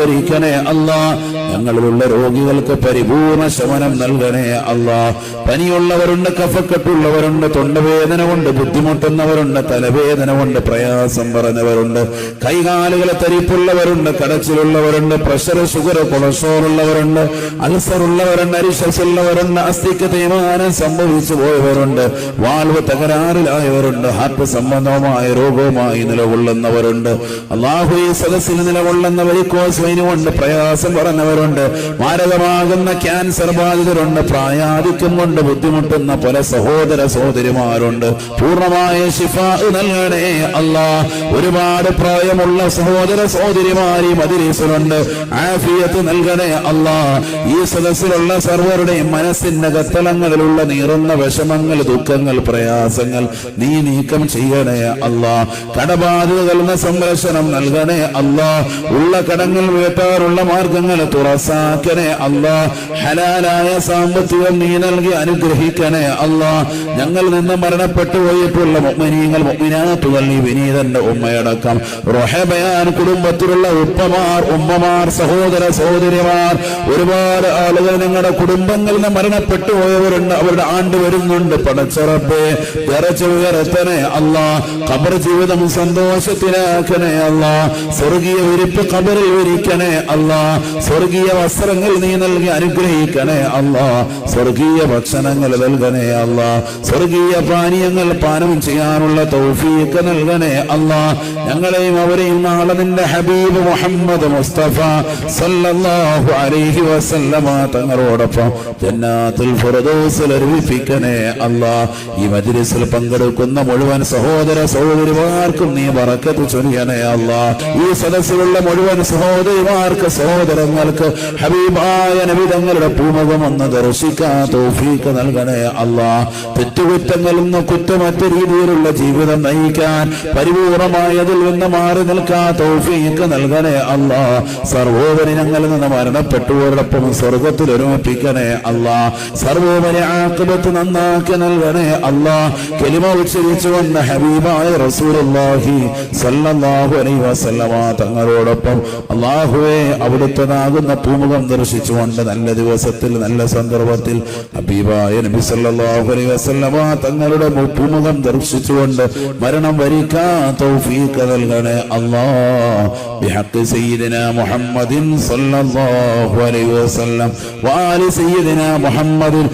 സാധൂകരിക്കണേ അല്ലാ. ഞങ്ങളിലുള്ള രോഗികൾക്ക് പരിപൂർണ ശമനം നൽകണേ അല്ലാ. പനിയുള്ളവരുണ്ട്, കഫക്കെട്ടുള്ളവരുണ്ട്, തൊണ്ടവേദന കൊണ്ട് ബുദ്ധിമുട്ടുന്നവരുണ്ട്, തലവേദന കൊണ്ട് പ്രയാസം പറഞ്ഞവരുണ്ട്, കൈകാലുകളെ തരിപ്പുള്ളവരുണ്ട്, കടച്ചിലുള്ളവരുണ്ട്, പ്രഷർ, ഷുഗർ, കൊളസ്ട്രോൾ ഉള്ളവരുണ്ട്, അൾസർ ഉള്ളവരുണ്ട്, അരിഷസ് ഉള്ളവരുണ്ട്, അസ്ഥിക്ക് തേയ്മാനം സംഭവിച്ചു പോയവരുണ്ട്, വാൽവ് തകരാറിലായവരുണ്ട്, ഹാർട്ട് സംബന്ധമായ രോഗവുമായി നിലകൊള്ളുന്നവരുണ്ട്. അല്ലാഹു ഈ സദസ്സിൽ നിലകൊള്ളുന്ന വെരിക്കോസ് വെയിൻ കൊണ്ട് പ്രയാസം പറഞ്ഞവരുണ്ട്, മാരകമാകുന്ന ക്യാൻസർ ബാധിതരുണ്ട്, പ്രായാധിക്യം കൊണ്ട് ബുദ്ധിമുട്ടുന്ന പല സഹോദര സഹോദരിമാരുണ്ട്. പൂർണ്ണമായ ശിഫാ നൽകണേ അല്ലാ. ഒരുപാട് പ്രായമുള്ള സഹോദര സഹോദരിമാരി മദ്രസയിലുണ്ട്, ആഫിയത്ത് നൽകണേ അല്ലാ. ഈ സദസ്സിലുള്ള സർവരുടെയും മനസ്സിന്റെ കത്തളങ്ങളിലുള്ള നീറുന്ന വിഷമങ്ങൾ, ദുഃഖങ്ങൾ, പ്രയാസങ്ങൾ നീ നീക്കം ചെയ്യണേ അല്ലാ. കടബാധിതകളുടെ സംരക്ഷണം നൽകണേ അല്ലാ. ഉള്ള കടങ്ങൾ വീട്ടാറുള്ള മാർഗങ്ങൾ തുറസാക്കണേ അല്ലാ. ഹലാലായ സാമ്പത്തികം നീ നൽകി അനുഗ്രഹിക്കണേ അല്ലാ. ഞങ്ങൾ നിന്ന് മരണപ്പെട്ടു പോയിട്ടുള്ള മുഅ്മിനീങ്ങൾ, മുഅ്മിനാത്തുകൾ, ഈ വിനീതന്റെ ഉമ്മയടക്കം റഹബയാൻ കുടുംബത്തിലുള്ള ഉപ്പമാർ, ഉമ്മമാർ, സഹോദര സഹോദരിമാർ, ഒരുപാട് ആളുകൾ നിങ്ങളുടെ കുടുംബങ്ങളിൽ നിന്ന് മരണപ്പെട്ടു പോയവരുണ്ട്. അവരുടെ ആണ്ട് വരുന്നുണ്ട്. പടച്ചറബേ, ദറജ ഉയർത്തണേ അല്ലാ. ഖബർ ജീവിതം സന്തോഷത്തിലാക്കണേ അല്ലാ. സ്വർഗീയ വിരിപ്പ് ഖബറിൽ വിരിക്കണേ അല്ലാ. സ്വർഗീയ വസ്ത്രങ്ങൾ നീ നൽകി അനുഗ്രഹിക്കണേ അല്ലാ. സ്വർഗീയ ഭക്ഷണങ്ങൾ നൽകണേ അല്ലാ. സ്വർഗീയ പാനീയങ്ങൾ പാനം ചെയ്യാനുള്ള തൗഫീഖ് നൽകണേ അല്ലാ. ഞങ്ങളെയും അവരെയും നാളെ നിന്റെ ഹബീബ് മുഹമ്മദ് മുസ്തഫ സല്ലല്ലാഹു അലൈഹി വസല്ലമ തങ്ങളോടൊപ്പം ജന്നാത്തുൽ ഫിർദൗസിൽ അർപ്പിക്കണേ അല്ലാ. ഈ മജ്ലിസിൽ പങ്കെടുക്കുന്ന മുഴുവൻ സഹോദര സഹോദരിമാർക്കും നീ ബറക്കത്ത് ചൊരിയണേ അല്ലാ. ഈ സദസ്സിലുള്ള മുഴുവൻ സഹോദരിമാർക്ക്, സഹോദരങ്ങൾക്ക് ഹബീബായ നബി തങ്ങളുടെ പൂമുഖം ഒന്ന് ദർശിക്കാൻ തൗഫീഖ് നൽകണേ അല്ലാ. തെറ്റുകുറ്റങ്ങളിൽ നിന്ന് കുറ്റമറ്റ രീതിയിലുള്ള ജീവിതം നയിക്കാൻ, പരിപൂർണമായതിൽ നിന്ന് മാറി നിൽക്കാൻ തൗഫീഖ് നൽകണേ അല്ലാ. സർവോപരി ഞങ്ങളിൽ നിന്ന് മരണപ്പെട്ടവരോടൊപ്പം സ്വർഗത്തിൽ ഒരുമിപ്പിക്കണേ അല്ലാ. സർവോപരി ആഖിബത്ത് നന്നാക്കി നൽകണേ അല്ലാ. കലിമ ഉച്ചരിച്ചു വന്ന ഹബീബായ റസൂലുള്ളാഹി സ്വല്ലല്ലാഹു അലൈഹി വസല്ലമ തങ്ങളോടൊപ്പം അല്ലാഹുവേ അവിടുത്തേതാകുന്ന പൂമുഖം ദർശിച്ചുകൊണ്ട് നല്ല ദിവസത്തിൽ, നല്ല സന്ദർഭത്തിൽ ഹബീബായ നബി സല്ലല്ലാഹു അലൈഹി വസല്ലമ തങ്ങളുടെ പൂമുഖം ദർശിച്ചുകൊണ്ട് മരണം വരിക്കാൻ തൗഫീഖ് നൽകണേ അല്ലാഹ്. ബിഹഖ് സയ്യിദിനാ മുഹമ്മദിൻ സല്ലല്ലാഹു അലൈഹി വസല്ലം വആലി സയ്യിദിനാ മുഹമ്മദിൻ